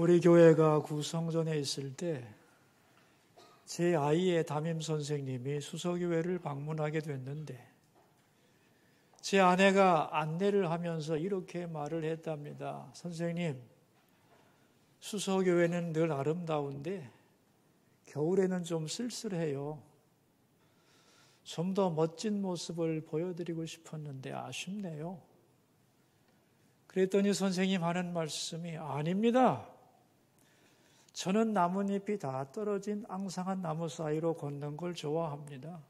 우리 교회가 구성전에 있을 때 제 아이의 담임 선생님이 수서교회를 방문하게 됐는데 제 아내가 안내를 하면서 이렇게 말을 했답니다. 선생님, 수서교회는 늘 아름다운데 겨울에는 좀 쓸쓸해요. 좀 더 멋진 모습을 보여드리고 싶었는데 아쉽네요. 그랬더니 선생님 하는 말씀이 아닙니다. 저는 나뭇잎이 다 떨어진 앙상한 나무 사이로 걷는 걸 좋아합니다.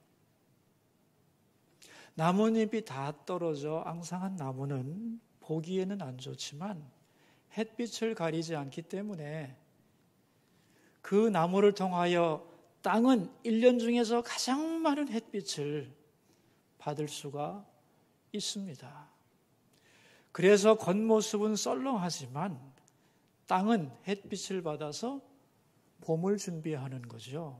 나뭇잎이 다 떨어져 앙상한 나무는 보기에는 안 좋지만 햇빛을 가리지 않기 때문에 그 나무를 통하여 땅은 1년 중에서 가장 많은 햇빛을 받을 수가 있습니다. 그래서 겉모습은 썰렁하지만 땅은 햇빛을 받아서 봄을 준비하는 거죠.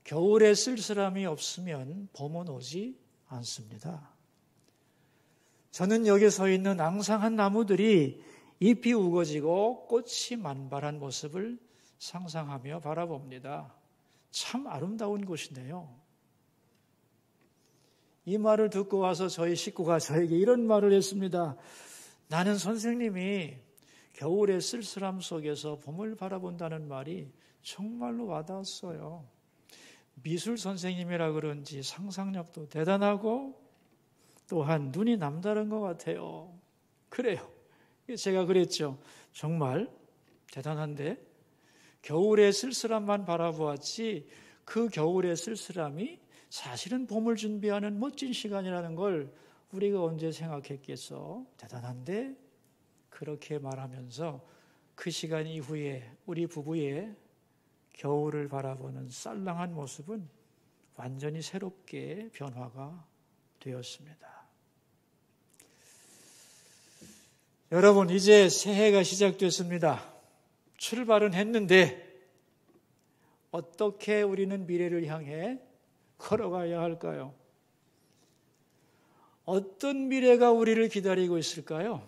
겨울에 쓸쓸함이 없으면 봄은 오지 않습니다. 저는 여기 서 있는 앙상한 나무들이 잎이 우거지고 꽃이 만발한 모습을 상상하며 바라봅니다. 참 아름다운 곳이네요. 이 말을 듣고 와서 저희 식구가 저에게 이런 말을 했습니다. 나는 선생님이 겨울의 쓸쓸함 속에서 봄을 바라본다는 말이 정말로 와닿았어요. 미술 선생님이라 그런지 상상력도 대단하고 또한 눈이 남다른 것 같아요. 그래요. 제가 그랬죠. 정말 대단한데 겨울의 쓸쓸함만 바라보았지 그 겨울의 쓸쓸함이 사실은 봄을 준비하는 멋진 시간이라는 걸 우리가 언제 생각했겠어? 대단한데 그렇게 말하면서 그 시간 이후에 우리 부부의 겨울을 바라보는 쌀랑한 모습은 완전히 새롭게 변화가 되었습니다. 여러분, 이제 새해가 시작됐습니다. 출발은 했는데 어떻게 우리는 미래를 향해 걸어가야 할까요? 어떤 미래가 우리를 기다리고 있을까요?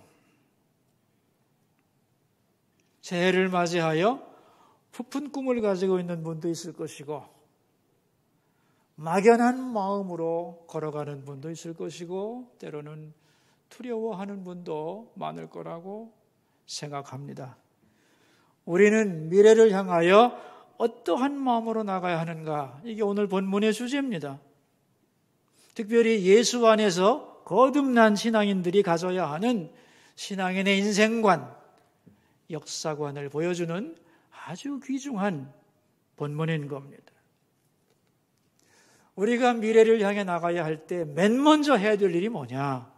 새해를 맞이하여 부푼 꿈을 가지고 있는 분도 있을 것이고 막연한 마음으로 걸어가는 분도 있을 것이고 때로는 두려워하는 분도 많을 거라고 생각합니다. 우리는 미래를 향하여 어떠한 마음으로 나가야 하는가? 이게 오늘 본문의 주제입니다. 특별히 예수 안에서 거듭난 신앙인들이 가져야 하는 신앙인의 인생관, 역사관을 보여주는 아주 귀중한 본문인 겁니다. 우리가 미래를 향해 나가야 할 때 맨 먼저 해야 될 일이 뭐냐?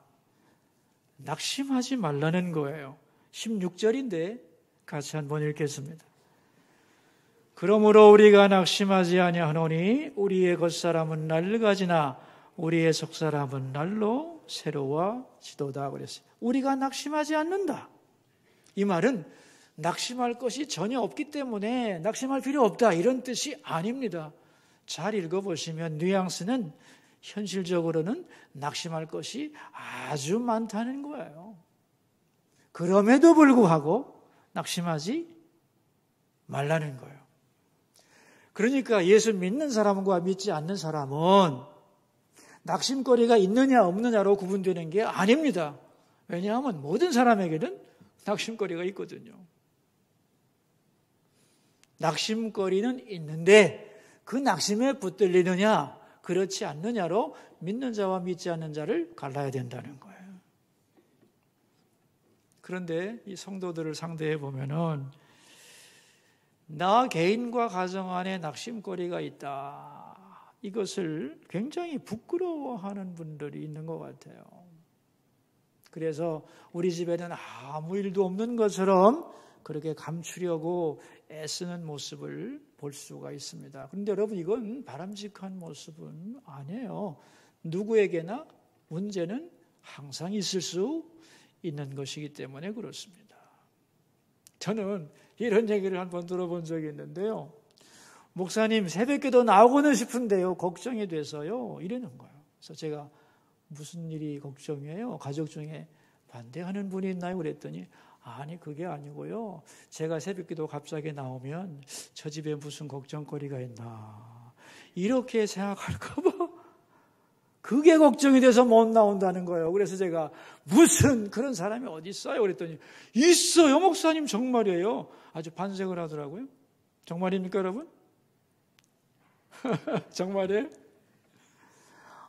낙심하지 말라는 거예요. 16절인데 같이 한번 읽겠습니다. 그러므로 우리가 낙심하지 아니하노니 우리의 겉사람은 낡아지나 우리의 속사람은 날로 새로워지도다 그랬어요. 우리가 낙심하지 않는다. 이 말은 낙심할 것이 전혀 없기 때문에 낙심할 필요 없다 이런 뜻이 아닙니다. 잘 읽어보시면 뉘앙스는 현실적으로는 낙심할 것이 아주 많다는 거예요. 그럼에도 불구하고 낙심하지 말라는 거예요. 그러니까 예수 믿는 사람과 믿지 않는 사람은 낙심거리가 있느냐 없느냐로 구분되는 게 아닙니다. 왜냐하면 모든 사람에게는 낙심거리가 있거든요. 낙심거리는 있는데 그 낙심에 붙들리느냐 그렇지 않느냐로 믿는 자와 믿지 않는 자를 갈라야 된다는 거예요. 그런데 이 성도들을 상대해 보면은 나 개인과 가정 안에 낙심거리가 있다. 이것을 굉장히 부끄러워하는 분들이 있는 것 같아요. 그래서 우리 집에는 아무 일도 없는 것처럼 그렇게 감추려고 애쓰는 모습을 볼 수가 있습니다. 그런데 여러분 이건 바람직한 모습은 아니에요. 누구에게나 문제는 항상 있을 수 있는 것이기 때문에 그렇습니다. 저는 이런 얘기를 한번 들어본 적이 있는데요. 목사님 새벽기도 나오고는 싶은데요. 걱정이 돼서요. 이러는 거예요. 그래서 제가 무슨 일이 걱정이에요? 가족 중에 반대하는 분이 있나요? 그랬더니 아니 그게 아니고요. 제가 새벽기도 갑자기 나오면 저 집에 무슨 걱정거리가 있나 이렇게 생각할까 봐 그게 걱정이 돼서 못 나온다는 거예요. 그래서 제가 무슨 그런 사람이 어디 있어요? 그랬더니 있어요 목사님 정말이에요. 아주 반색을 하더라고요. 정말입니까 여러분? 정말이에요?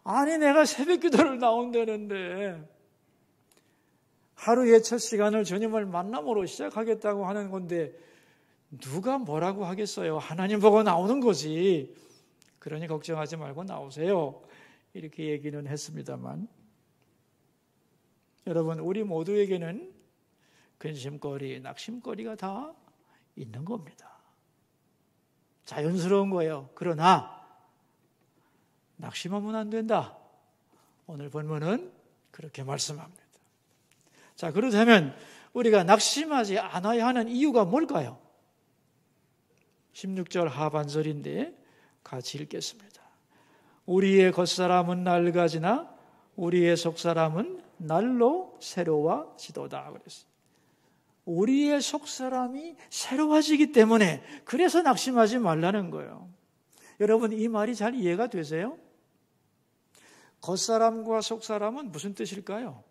아니 내가 새벽기도를 나온다는데 하루의 첫 시간을 주님을 만남으로 시작하겠다고 하는 건데 누가 뭐라고 하겠어요? 하나님 보고 나오는 거지. 그러니 걱정하지 말고 나오세요. 이렇게 얘기는 했습니다만 여러분 우리 모두에게는 근심거리, 낙심거리가 다 있는 겁니다. 자연스러운 거예요. 그러나 낙심하면 안 된다. 오늘 본문은 그렇게 말씀합니다. 자, 그렇다면 우리가 낙심하지 않아야 하는 이유가 뭘까요? 16절 하반절인데 같이 읽겠습니다. 우리의 겉사람은 낡아지나 우리의 속사람은 날로 새로워지도다 그랬어요. 우리의 속사람이 새로워지기 때문에 그래서 낙심하지 말라는 거예요. 여러분 이 말이 잘 이해가 되세요? 겉사람과 속사람은 무슨 뜻일까요?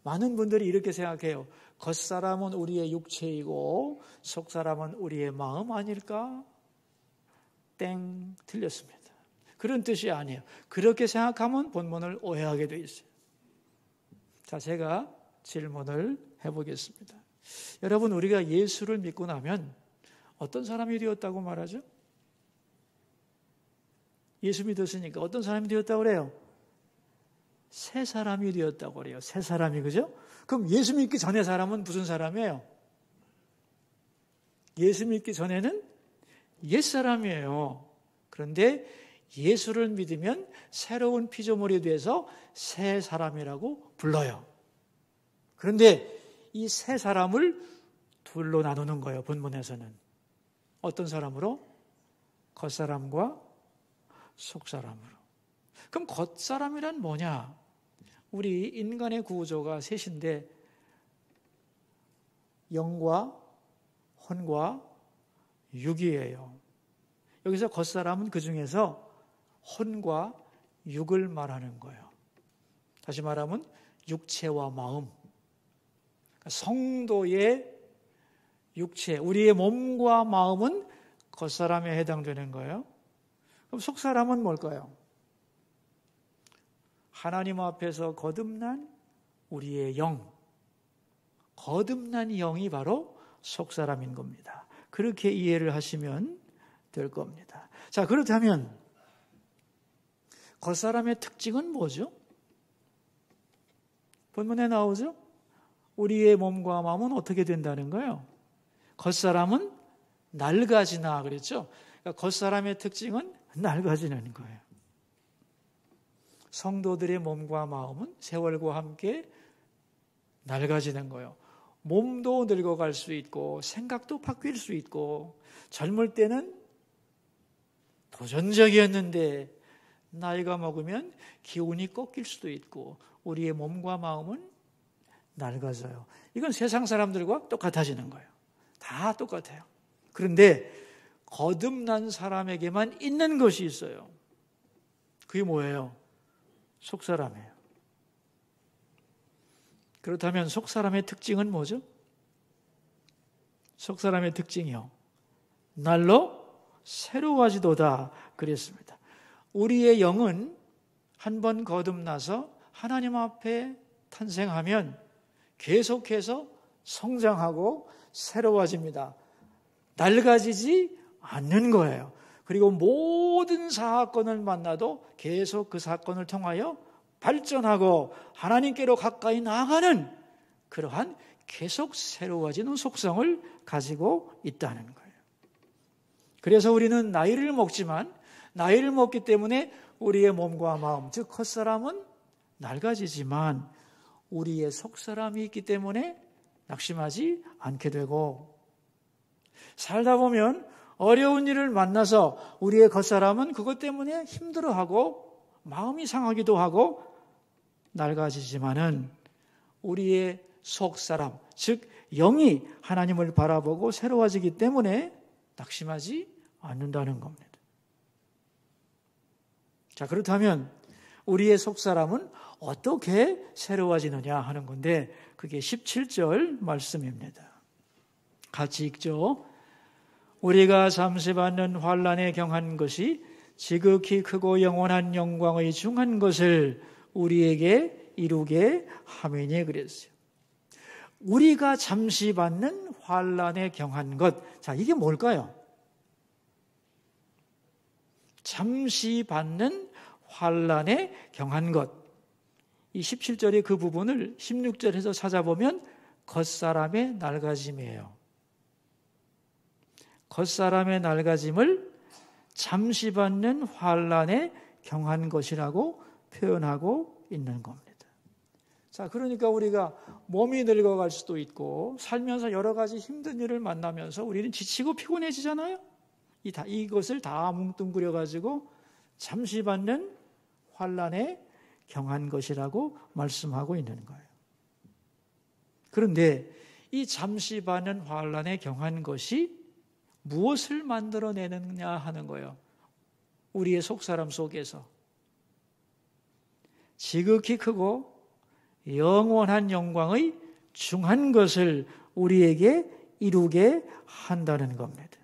많은 분들이 이렇게 생각해요. 겉사람은 우리의 육체이고 속사람은 우리의 마음 아닐까? 땡, 틀렸습니다. 그런 뜻이 아니에요. 그렇게 생각하면 본문을 오해하게 돼 있어요. 자, 제가 질문을 해보겠습니다. 여러분, 우리가 예수를 믿고 나면 어떤 사람이 되었다고 말하죠? 예수 믿었으니까 어떤 사람이 되었다고 그래요? 새 사람이 되었다고 그래요. 새 사람이, 그죠? 그럼 예수 믿기 전에 사람은 무슨 사람이에요? 예수 믿기 전에는 옛 사람이에요. 그런데 예수를 믿으면 새로운 피조물이 돼서 새 사람이라고 불러요. 그런데 이 새 사람을 둘로 나누는 거예요. 본문에서는. 어떤 사람으로? 겉사람과 속사람으로. 그럼 겉사람이란 뭐냐? 우리 인간의 구조가 셋인데 영과 혼과 육이에요. 여기서 겉사람은 그 중에서 혼과 육을 말하는 거예요. 다시 말하면 육체와 마음. 성도의 육체, 우리의 몸과 마음은 겉사람에 해당되는 거예요. 그럼 속사람은 뭘까요? 하나님 앞에서 거듭난 우리의 영, 거듭난 영이 바로 속사람인 겁니다. 그렇게 이해를 하시면 될 겁니다. 자, 그렇다면 겉사람의 특징은 뭐죠? 본문에 나오죠? 우리의 몸과 마음은 어떻게 된다는 거예요? 겉사람은 낡아지나 그랬죠? 그러니까 겉사람의 특징은 낡아지는 거예요. 성도들의 몸과 마음은 세월과 함께 낡아지는 거예요. 몸도 늙어갈 수 있고 생각도 바뀔 수 있고 젊을 때는 도전적이었는데 나이가 먹으면 기운이 꺾일 수도 있고 우리의 몸과 마음은 낡아져요. 이건 세상 사람들과 똑같아지는 거예요. 다 똑같아요. 그런데 거듭난 사람에게만 있는 것이 있어요. 그게 뭐예요? 속사람이에요. 그렇다면 속사람의 특징은 뭐죠? 속사람의 특징이요. 날로 새로워지도다 그랬습니다. 우리의 영은 한 번 거듭나서 하나님 앞에 탄생하면 계속해서 성장하고 새로워집니다. 낡아지지 않는 거예요. 그리고 모든 사건을 만나도 계속 그 사건을 통하여 발전하고 하나님께로 가까이 나아가는 그러한 계속 새로워지는 속성을 가지고 있다는 거예요. 그래서 우리는 나이를 먹지만 나이를 먹기 때문에 우리의 몸과 마음, 즉 겉사람은 낡아지지만 우리의 속사람이 있기 때문에 낙심하지 않게 되고 살다 보면 어려운 일을 만나서 우리의 겉사람은 그것 때문에 힘들어하고 마음이 상하기도 하고 낡아지지만은 우리의 속사람, 즉 영이 하나님을 바라보고 새로워지기 때문에 낙심하지 않는다는 겁니다. 자, 그렇다면 우리의 속사람은 어떻게 새로워지느냐 하는 건데 그게 17절 말씀입니다. 같이 읽죠. 우리가 잠시 받는 환난에 경한 것이 지극히 크고 영원한 영광의 중한 것을 우리에게 이루게 함이니 그랬어요. 우리가 잠시 받는 환난에 경한 것. 자, 이게 뭘까요? 잠시 받는 환난에 경한 것. 이 17절의 그 부분을 16절에서 찾아보면 겉사람의 낡아짐이에요. 겉사람의 낡아짐을 잠시 받는 환난에 경한 것이라고 표현하고 있는 겁니다. 자, 그러니까 우리가 몸이 늙어갈 수도 있고 살면서 여러 가지 힘든 일을 만나면서 우리는 지치고 피곤해지잖아요. 이것을 다 뭉뚱그려 가지고 잠시 받는 환난에 경한 것이라고 말씀하고 있는 거예요. 그런데 이 잠시 받는 환난에 경한 것이 무엇을 만들어내느냐 하는 거예요. 우리의 속사람 속에서 지극히 크고 영원한 영광의 중한 것을 우리에게 이루게 한다는 겁니다.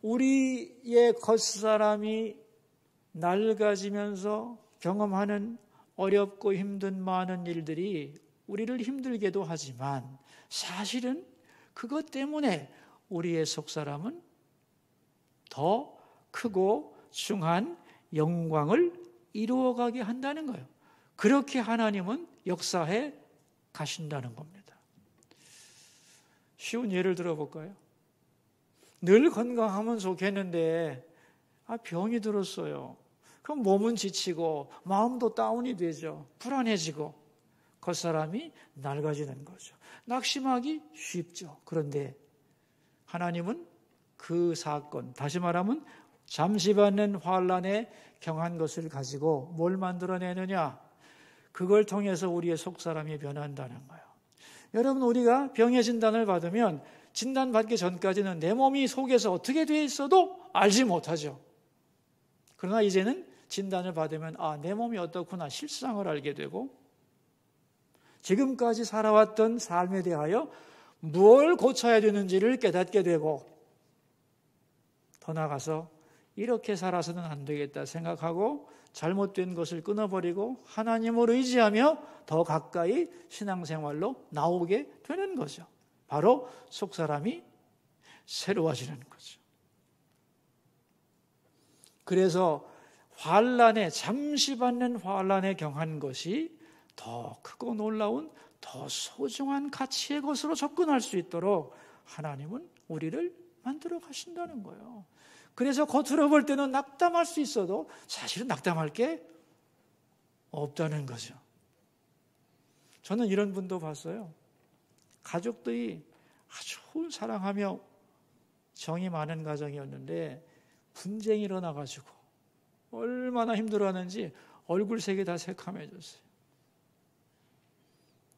우리의 겉사람이 낡아지면서 경험하는 어렵고 힘든 많은 일들이 우리를 힘들게도 하지만 사실은 그것 때문에 우리의 속사람은 더 크고 중한 영광을 이루어가게 한다는 거예요. 그렇게 하나님은 역사해 가신다는 겁니다. 쉬운 예를 들어볼까요? 늘 건강하면 좋겠는데 병이 들었어요. 그럼 몸은 지치고 마음도 다운이 되죠. 불안해지고 겉사람이 낡아지는 거죠. 낙심하기 쉽죠. 그런데 하나님은 그 사건, 다시 말하면 잠시 받는 환난에 경한 것을 가지고 뭘 만들어내느냐? 그걸 통해서 우리의 속사람이 변한다는 거예요. 여러분, 우리가 병의 진단을 받으면 진단받기 전까지는 내 몸이 속에서 어떻게 돼 있어도 알지 못하죠. 그러나 이제는 진단을 받으면 내 몸이 어떻구나 실상을 알게 되고 지금까지 살아왔던 삶에 대하여 뭘 고쳐야 되는지를 깨닫게 되고 더 나아가서 이렇게 살아서는 안 되겠다 생각하고 잘못된 것을 끊어버리고 하나님을 의지하며 더 가까이 신앙생활로 나오게 되는 거죠. 바로 속사람이 새로워지는 거죠. 그래서 환난에 잠시 받는 환난에 경한 것이 더 크고 놀라운 더 소중한 가치의 것으로 접근할 수 있도록 하나님은 우리를 만들어 가신다는 거예요. 그래서 겉으로 볼 때는 낙담할 수 있어도 사실은 낙담할 게 없다는 거죠. 저는 이런 분도 봤어요. 가족들이 아주 사랑하며 정이 많은 가정이었는데 분쟁이 일어나가지고 얼마나 힘들어하는지 얼굴색이 다 새카매졌어요.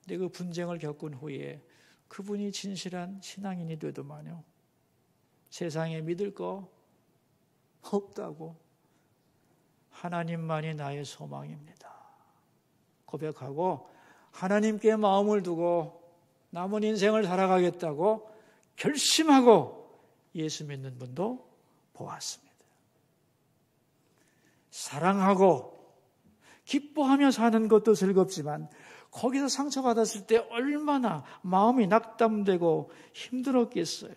근데 그 분쟁을 겪은 후에 그분이 진실한 신앙인이 되더만요. 세상에 믿을 거 없다고 하나님만이 나의 소망입니다 고백하고 하나님께 마음을 두고 남은 인생을 살아가겠다고 결심하고 예수 믿는 분도 보았습니다. 사랑하고 기뻐하며 사는 것도 즐겁지만 거기서 상처받았을 때 얼마나 마음이 낙담되고 힘들었겠어요.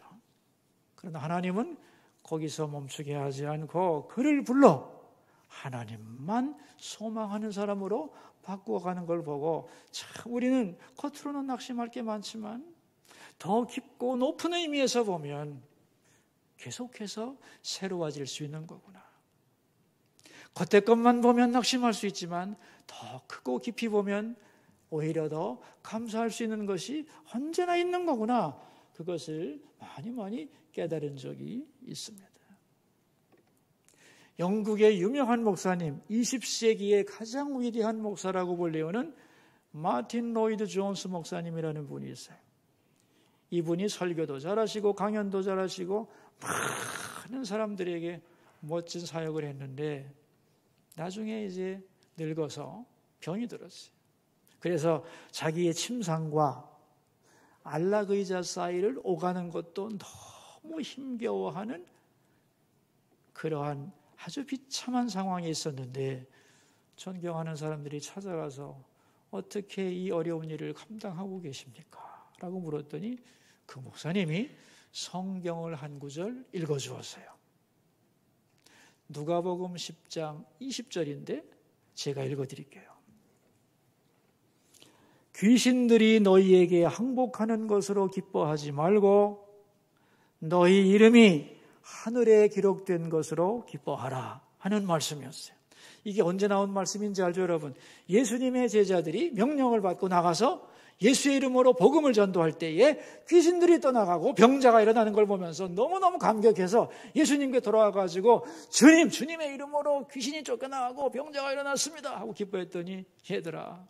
그러나 하나님은 거기서 멈추게 하지 않고 그를 불러 하나님만 소망하는 사람으로 바꾸어가는 걸 보고 참 우리는 겉으로는 낙심할 게 많지만 더 깊고 높은 의미에서 보면 계속해서 새로워질 수 있는 거구나. 겉의 것만 보면 낙심할 수 있지만 더 크고 깊이 보면 오히려 더 감사할 수 있는 것이 언제나 있는 거구나. 그것을 많이 깨달은 적이 있습니다. 영국의 유명한 목사님, 20세기의 가장 위대한 목사라고 불리우는 마틴 로이드 존스 목사님이라는 분이 있어요. 이분이 설교도 잘하시고 강연도 잘하시고 많은 사람들에게 멋진 사역을 했는데 나중에 이제 늙어서 병이 들었어요. 그래서 자기의 침상과 안락 의자 사이를 오가는 것도 너무 힘겨워하는 그러한 아주 비참한 상황이 있었는데 존경하는 사람들이 찾아가서 어떻게 이 어려운 일을 감당하고 계십니까? 라고 물었더니 그 목사님이 성경을 한 구절 읽어주었어요. 누가복음 10장 20절인데 제가 읽어드릴게요. 귀신들이 너희에게 항복하는 것으로 기뻐하지 말고 너희 이름이 하늘에 기록된 것으로 기뻐하라 하는 말씀이었어요. 이게 언제 나온 말씀인지 알죠, 여러분? 예수님의 제자들이 명령을 받고 나가서 예수의 이름으로 복음을 전도할 때에 귀신들이 떠나가고 병자가 일어나는 걸 보면서 너무너무 감격해서 예수님께 돌아와가지고 주님의 이름으로 귀신이 쫓겨나가고 병자가 일어났습니다 하고 기뻐했더니 얘들아,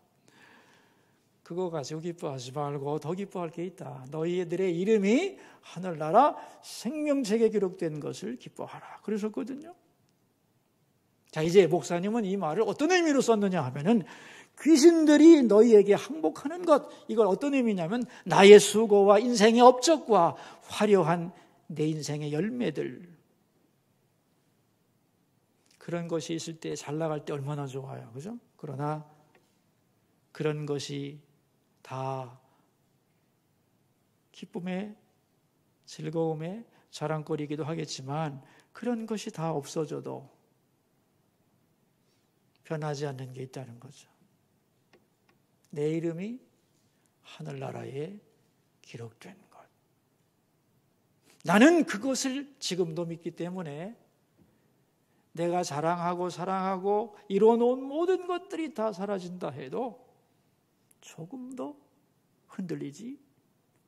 그거 가지고 기뻐하지 말고 더 기뻐할 게 있다. 너희들의 이름이 하늘나라 생명책에 기록된 것을 기뻐하라. 그러셨거든요. 자, 이제 목사님은 이 말을 어떤 의미로 썼느냐 하면은 귀신들이 너희에게 항복하는 것, 이걸 어떤 의미냐면 나의 수고와 인생의 업적과 화려한 내 인생의 열매들, 그런 것이 있을 때 잘 나갈 때 얼마나 좋아요, 그죠? 그러나 그런 것이 다 기쁨의 즐거움의 자랑거리이기도 하겠지만 그런 것이 다 없어져도 변하지 않는 게 있다는 거죠. 내 이름이 하늘나라에 기록된 것. 나는 그것을 지금도 믿기 때문에 내가 자랑하고 사랑하고 이뤄놓은 모든 것들이 다 사라진다 해도 조금도 흔들리지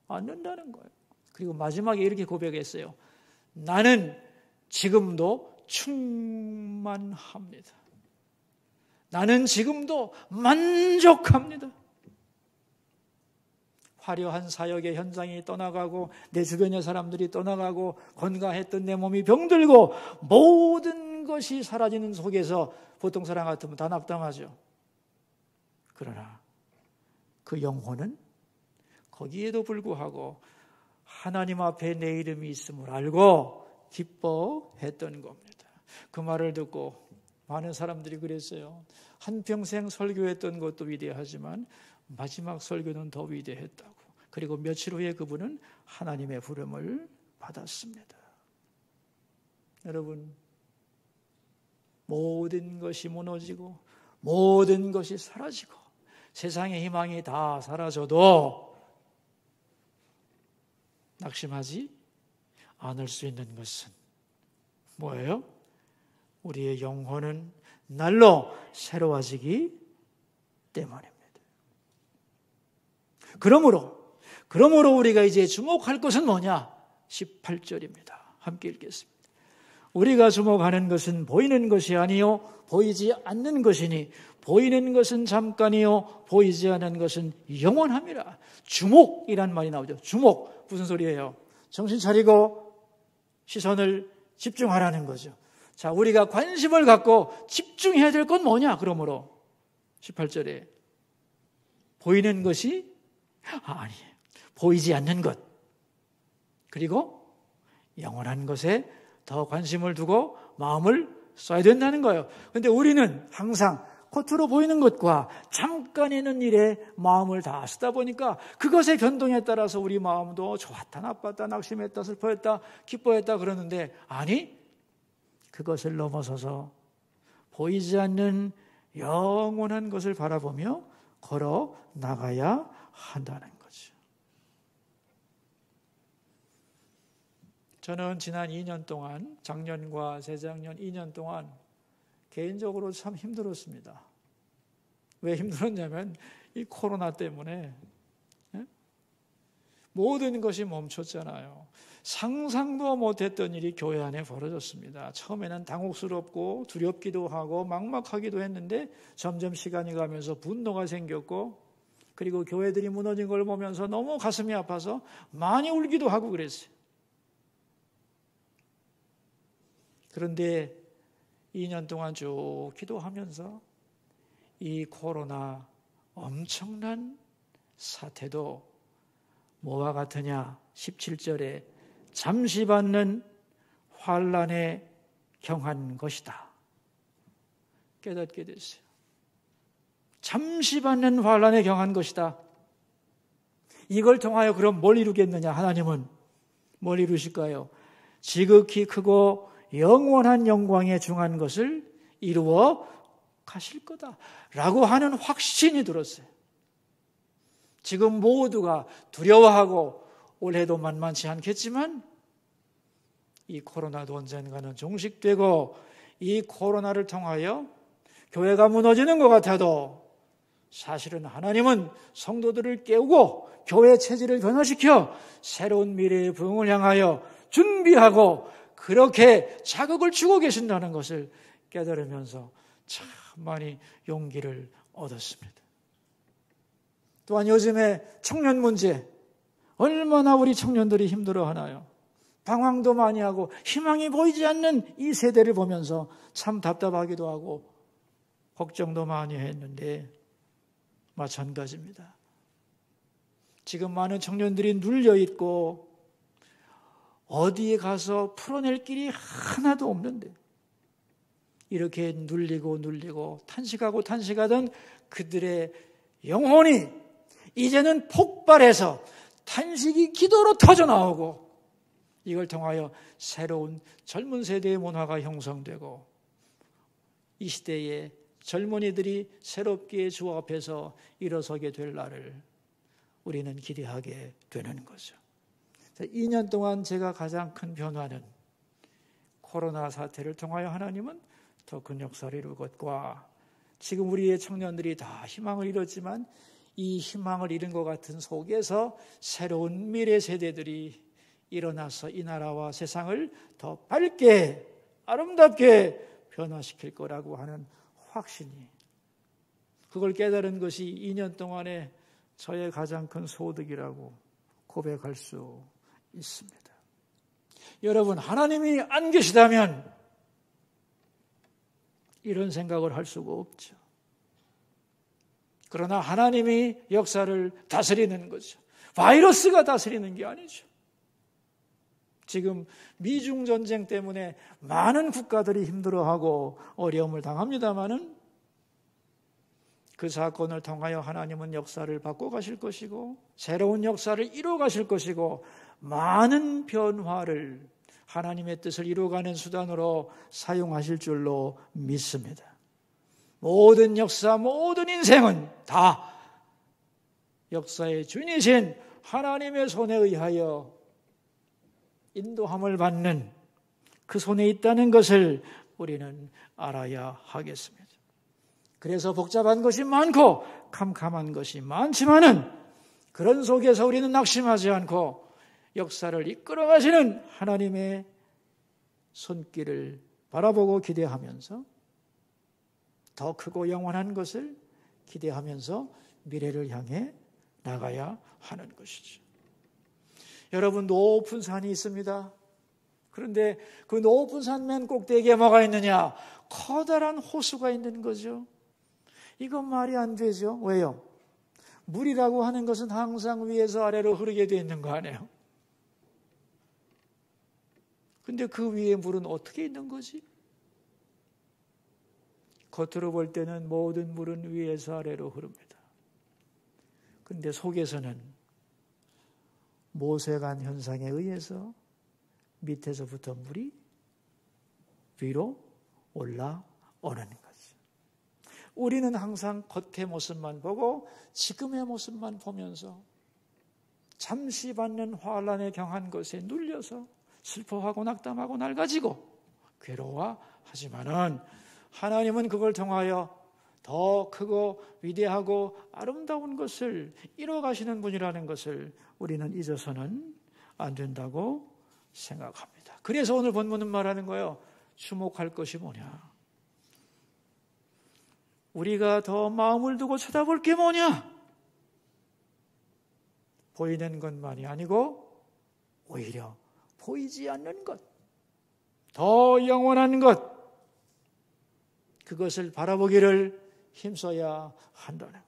않는다는 거예요. 그리고 마지막에 이렇게 고백했어요. 나는 지금도 충만합니다. 나는 지금도 만족합니다. 화려한 사역의 현장이 떠나가고 내 주변의 사람들이 떠나가고 건강했던 내 몸이 병들고 모든 것이 사라지는 속에서 보통 사람 같으면 다 낙담하죠. 그러나 그 영혼은 거기에도 불구하고 하나님 앞에 내 이름이 있음을 알고 기뻐했던 겁니다. 그 말을 듣고 많은 사람들이 그랬어요. 한평생 설교했던 것도 위대하지만 마지막 설교는 더 위대했다고. 그리고 며칠 후에 그분은 하나님의 부름을 받았습니다. 여러분, 모든 것이 무너지고 모든 것이 사라지고 세상의 희망이 다 사라져도 낙심하지 않을 수 있는 것은 뭐예요? 우리의 영혼은 날로 새로워지기 때문입니다. 그러므로 우리가 이제 주목할 것은 뭐냐? 18절입니다. 함께 읽겠습니다. 우리가 주목하는 것은 보이는 것이 아니요 보이지 않는 것이니 보이는 것은 잠깐이요 보이지 않는 것은 영원함이라. 주목이란 말이 나오죠. 주목. 무슨 소리예요? 정신 차리고 시선을 집중하라는 거죠. 자, 우리가 관심을 갖고 집중해야 될 건 뭐냐? 그러므로 18절에 보이는 것이 아니에요. 보이지 않는 것. 그리고 영원한 것에 더 관심을 두고 마음을 써야 된다는 거예요. 그런데 우리는 항상 겉으로 보이는 것과 잠깐 있는 일에 마음을 다 쓰다 보니까 그것의 변동에 따라서 우리 마음도 좋았다, 나빴다, 낙심했다, 슬퍼했다, 기뻐했다 그러는데 아니, 그것을 넘어서서 보이지 않는 영원한 것을 바라보며 걸어 나가야 한다는 거죠. 저는 지난 2년 동안, 작년과 재작년 2년 동안 개인적으로 참 힘들었습니다. 왜 힘들었냐면 이 코로나 때문에 모든 것이 멈췄잖아요. 상상도 못했던 일이 교회 안에 벌어졌습니다. 처음에는 당혹스럽고 두렵기도 하고 막막하기도 했는데 점점 시간이 가면서 분노가 생겼고, 그리고 교회들이 무너진 걸 보면서 너무 가슴이 아파서 많이 울기도 하고 그랬어요. 그런데 2년 동안 쭉 기도하면서 이 코로나 엄청난 사태도 뭐와 같으냐? 17절에 잠시 받는 환난에 경한 것이다. 깨닫게 됐어요. 잠시 받는 환난에 경한 것이다. 이걸 통하여 그럼 뭘 이루겠느냐? 하나님은 뭘 이루실까요? 지극히 크고 영원한 영광에 중한 것을 이루어 가실 거다라고 하는 확신이 들었어요. 지금 모두가 두려워하고 올해도 만만치 않겠지만 이 코로나도 언젠가는 종식되고, 이 코로나를 통하여 교회가 무너지는 것 같아도 사실은 하나님은 성도들을 깨우고 교회 체질을 변화시켜 새로운 미래의 부흥을 향하여 준비하고 그렇게 자극을 주고 계신다는 것을 깨달으면서 참 많이 용기를 얻었습니다. 또한 요즘에 청년 문제, 얼마나 우리 청년들이 힘들어하나요? 방황도 많이 하고 희망이 보이지 않는 이 세대를 보면서 참 답답하기도 하고 걱정도 많이 했는데 마찬가지입니다. 지금 많은 청년들이 눌려있고 어디에 가서 풀어낼 길이 하나도 없는데, 이렇게 눌리고 탄식하던 그들의 영혼이 이제는 폭발해서 탄식이 기도로 터져나오고, 이걸 통하여 새로운 젊은 세대의 문화가 형성되고 이 시대의 젊은이들이 새롭게 주 앞에서 일어서게 될 날을 우리는 기대하게 되는 거죠. 2년 동안 제가 가장 큰 변화는 코로나 사태를 통하여 하나님은 더 큰 역사를 이룰 것과, 지금 우리의 청년들이 다 희망을 잃었지만 이 희망을 잃은 것 같은 속에서 새로운 미래 세대들이 일어나서 이 나라와 세상을 더 밝게 아름답게 변화시킬 거라고 하는 확신이, 그걸 깨달은 것이 2년 동안의 저의 가장 큰 소득이라고 고백할 수 있습니다. 여러분, 하나님이 안 계시다면 이런 생각을 할 수가 없죠. 그러나 하나님이 역사를 다스리는 거죠. 바이러스가 다스리는 게 아니죠. 지금 미중 전쟁 때문에 많은 국가들이 힘들어하고 어려움을 당합니다마는 그 사건을 통하여 하나님은 역사를 바꿔가실 것이고 새로운 역사를 이루어가실 것이고 많은 변화를 하나님의 뜻을 이루어가는 수단으로 사용하실 줄로 믿습니다. 모든 역사, 모든 인생은 다 역사의 주인이신 하나님의 손에 의하여 인도함을 받는 그 손에 있다는 것을 우리는 알아야 하겠습니다. 그래서 복잡한 것이 많고 캄캄한 것이 많지만은 그런 속에서 우리는 낙심하지 않고 역사를 이끌어가시는 하나님의 손길을 바라보고 기대하면서 더 크고 영원한 것을 기대하면서 미래를 향해 나가야 하는 것이죠. 여러분, 높은 산이 있습니다. 그런데 그 높은 산 맨 꼭대기에 뭐가 있느냐? 커다란 호수가 있는 거죠. 이건 말이 안 되죠. 왜요? 물이라고 하는 것은 항상 위에서 아래로 흐르게 되어 있는 거 아니에요? 근데 그 위에 물은 어떻게 있는 거지? 겉으로 볼 때는 모든 물은 위에서 아래로 흐릅니다. 근데 속에서는 모세관 현상에 의해서 밑에서부터 물이 위로 올라오는 거죠. 우리는 항상 겉의 모습만 보고 지금의 모습만 보면서 잠시 받는 환난에 경한 것에 눌려서 슬퍼하고 낙담하고 낡아지고 괴로워하지만은 하나님은 그걸 통하여 더 크고 위대하고 아름다운 것을 이뤄가시는 분이라는 것을 우리는 잊어서는 안 된다고 생각합니다. 그래서 오늘 본문은 말하는 거예요. 주목할 것이 뭐냐? 우리가 더 마음을 두고 쳐다볼 게 뭐냐? 보이는 것만이 아니고 오히려 보이지 않는 것, 더 영원한 것, 그것을 바라보기를 힘써야 한다는 거예요.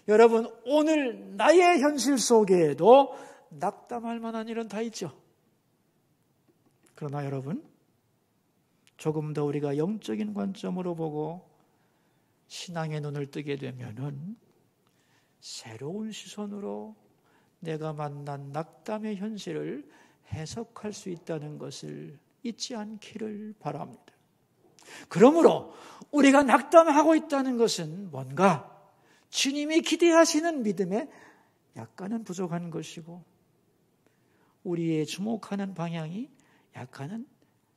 여러분, 오늘 나의 현실 속에도 낙담할 만한 일은 다 있죠. 그러나 여러분, 조금 더 우리가 영적인 관점으로 보고 신앙의 눈을 뜨게 되면은 새로운 시선으로 내가 만난 낙담의 현실을 해석할 수 있다는 것을 잊지 않기를 바랍니다. 그러므로 우리가 낙담하고 있다는 것은 뭔가 주님이 기대하시는 믿음에 약간은 부족한 것이고 우리의 주목하는 방향이 약간은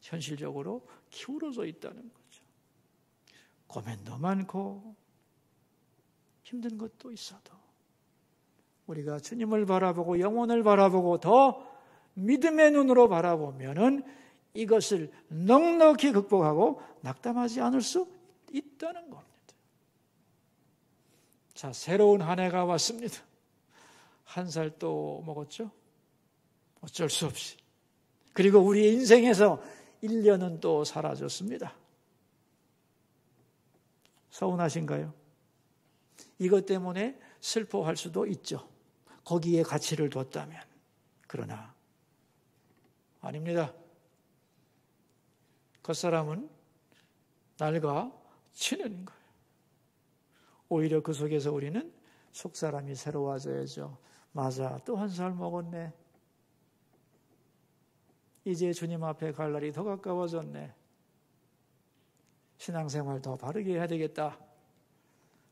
현실적으로 기울어져 있다는 거죠. 고민도 많고 힘든 것도 있어도 우리가 주님을 바라보고 영혼을 바라보고 더 믿음의 눈으로 바라보면은 이것을 넉넉히 극복하고 낙담하지 않을 수 있다는 겁니다. 자, 새로운 한 해가 왔습니다. 한 살 또 먹었죠? 어쩔 수 없이. 그리고 우리의 인생에서 1년은 또 사라졌습니다. 서운하신가요? 이것 때문에 슬퍼할 수도 있죠. 거기에 가치를 뒀다면. 그러나 아닙니다. 겉사람은 낡아 지는 거예요. 오히려 그 속에서 우리는 속사람이 새로워져야죠. 맞아, 또 한 살 먹었네. 이제 주님 앞에 갈 날이 더 가까워졌네. 신앙생활 더 바르게 해야 되겠다.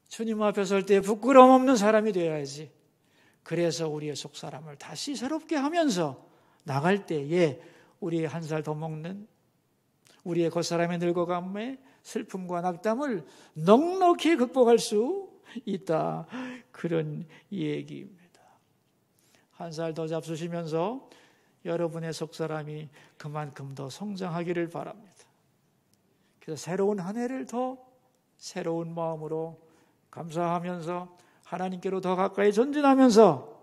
주님 앞에 설 때 부끄러움 없는 사람이 되어야지. 그래서 우리의 속사람을 다시 새롭게 하면서 나갈 때에 우리의 한 살 더 먹는 우리의 겉사람의 늙어감의 슬픔과 낙담을 넉넉히 극복할 수 있다. 그런 얘기입니다. 한 살 더 잡수시면서 여러분의 속사람이 그만큼 더 성장하기를 바랍니다. 그래서 새로운 한 해를 더 새로운 마음으로 감사하면서 하나님께로 더 가까이 전진하면서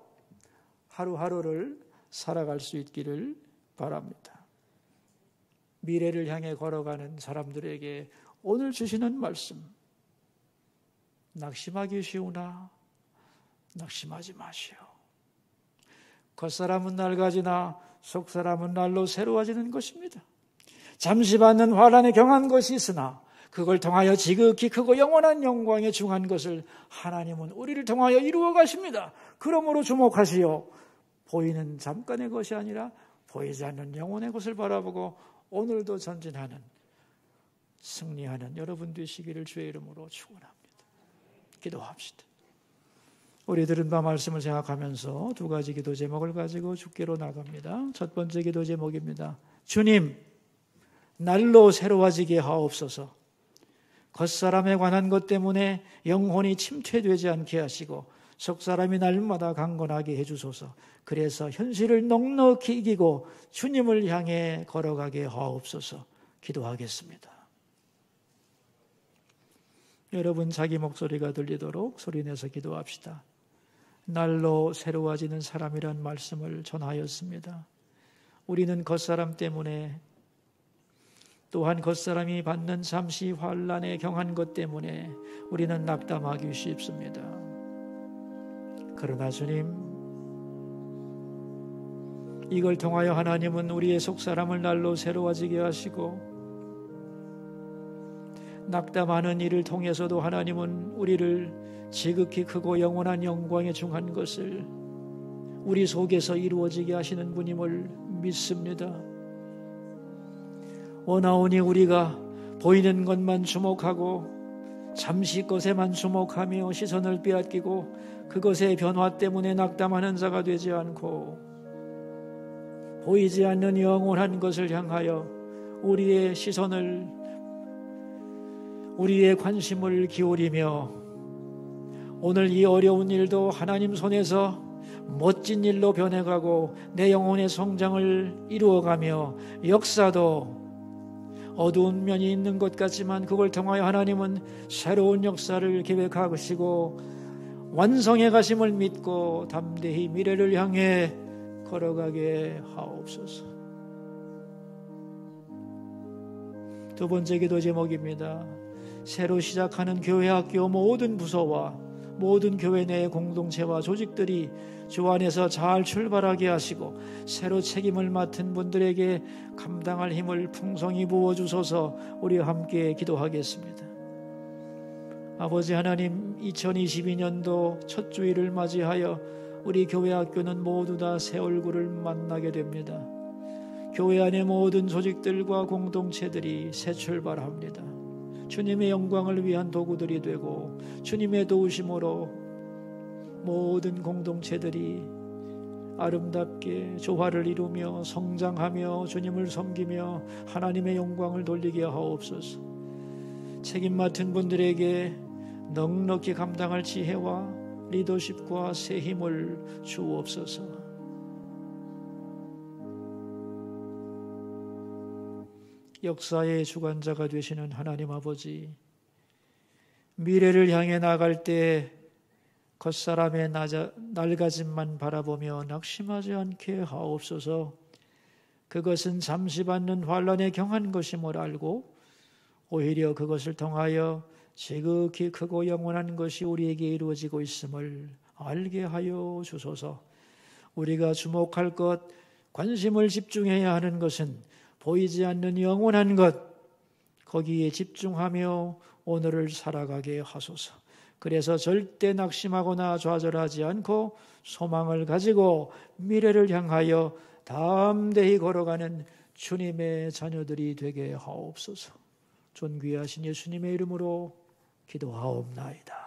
하루하루를 살아갈 수 있기를 바랍니다. 미래를 향해 걸어가는 사람들에게 오늘 주시는 말씀, 낙심하기 쉬우나 낙심하지 마시오. 겉사람은 낡아지나 속사람은 날로 새로워지는 것입니다. 잠시 받는 환난에 경한 것이 있으나 그걸 통하여 지극히 크고 영원한 영광에 중한 것을 하나님은 우리를 통하여 이루어 가십니다. 그러므로 주목하시오. 보이는 잠깐의 것이 아니라 보이지 않는 영혼의 것을 바라보고 오늘도 전진하는, 승리하는 여러분 되시기를 주의 이름으로 축원합니다. 기도합시다. 우리 들은 바 말씀을 생각하면서 두 가지 기도 제목을 가지고 주께로 나갑니다. 첫 번째 기도 제목입니다. 주님, 날로 새로워지게 하옵소서. 겉사람에 관한 것 때문에 영혼이 침체되지 않게 하시고 속사람이 날마다 강건하게 해주소서. 그래서 현실을 넉넉히 이기고 주님을 향해 걸어가게 하옵소서. 기도하겠습니다. 여러분 자기 목소리가 들리도록 소리내서 기도합시다. 날로 새로워지는 사람이란 말씀을 전하였습니다. 우리는 겉사람 때문에 또한 겉사람이 받는 잠시 환난에 경한 것 때문에 우리는 낙담하기 쉽습니다. 그러나 주님, 이걸 통하여 하나님은 우리의 속사람을 날로 새로워지게 하시고 낙담하는 일을 통해서도 하나님은 우리를 지극히 크고 영원한 영광에 중한 것을 우리 속에서 이루어지게 하시는 분임을 믿습니다. 원하오니 우리가 보이는 것만 주목하고 잠시 것에만 주목하며 시선을 빼앗기고 그것의 변화 때문에 낙담하는 자가 되지 않고 보이지 않는 영원한 것을 향하여 우리의 시선을 우리의 관심을 기울이며 오늘 이 어려운 일도 하나님 손에서 멋진 일로 변해가고 내 영혼의 성장을 이루어가며 역사도 어두운 면이 있는 것 같지만 그걸 통하여 하나님은 새로운 역사를 계획하시고 완성해 가심을 믿고 담대히 미래를 향해 걸어가게 하옵소서. 두 번째 기도 제목입니다. 새로 시작하는 교회 학교 모든 부서와 모든 교회 내 공동체와 조직들이 주 안에서 잘 출발하게 하시고 새로 책임을 맡은 분들에게 감당할 힘을 풍성히 부어주소서. 우리 함께 기도하겠습니다. 아버지 하나님, 2022년도 첫 주일을 맞이하여 우리 교회 학교는 모두 다 새 얼굴을 만나게 됩니다. 교회 안의 모든 조직들과 공동체들이 새 출발합니다. 주님의 영광을 위한 도구들이 되고 주님의 도우심으로 모든 공동체들이 아름답게 조화를 이루며 성장하며 주님을 섬기며 하나님의 영광을 돌리게 하옵소서. 책임 맡은 분들에게 넉넉히 감당할 지혜와 리더십과 새 힘을 주옵소서. 역사의 주관자가 되시는 하나님 아버지, 미래를 향해 나갈 때 겉사람의 낡아짐만 바라보며 낙심하지 않게 하옵소서. 그것은 잠시 받는 환난에 경한 것임을 알고 오히려 그것을 통하여 지극히 크고 영원한 것이 우리에게 이루어지고 있음을 알게 하여 주소서. 우리가 주목할 것, 관심을 집중해야 하는 것은 보이지 않는 영원한 것, 거기에 집중하며 오늘을 살아가게 하소서. 그래서 절대 낙심하거나 좌절하지 않고 소망을 가지고 미래를 향하여 담대히 걸어가는 주님의 자녀들이 되게 하옵소서. 존귀하신 예수님의 이름으로 기도하옵나이다.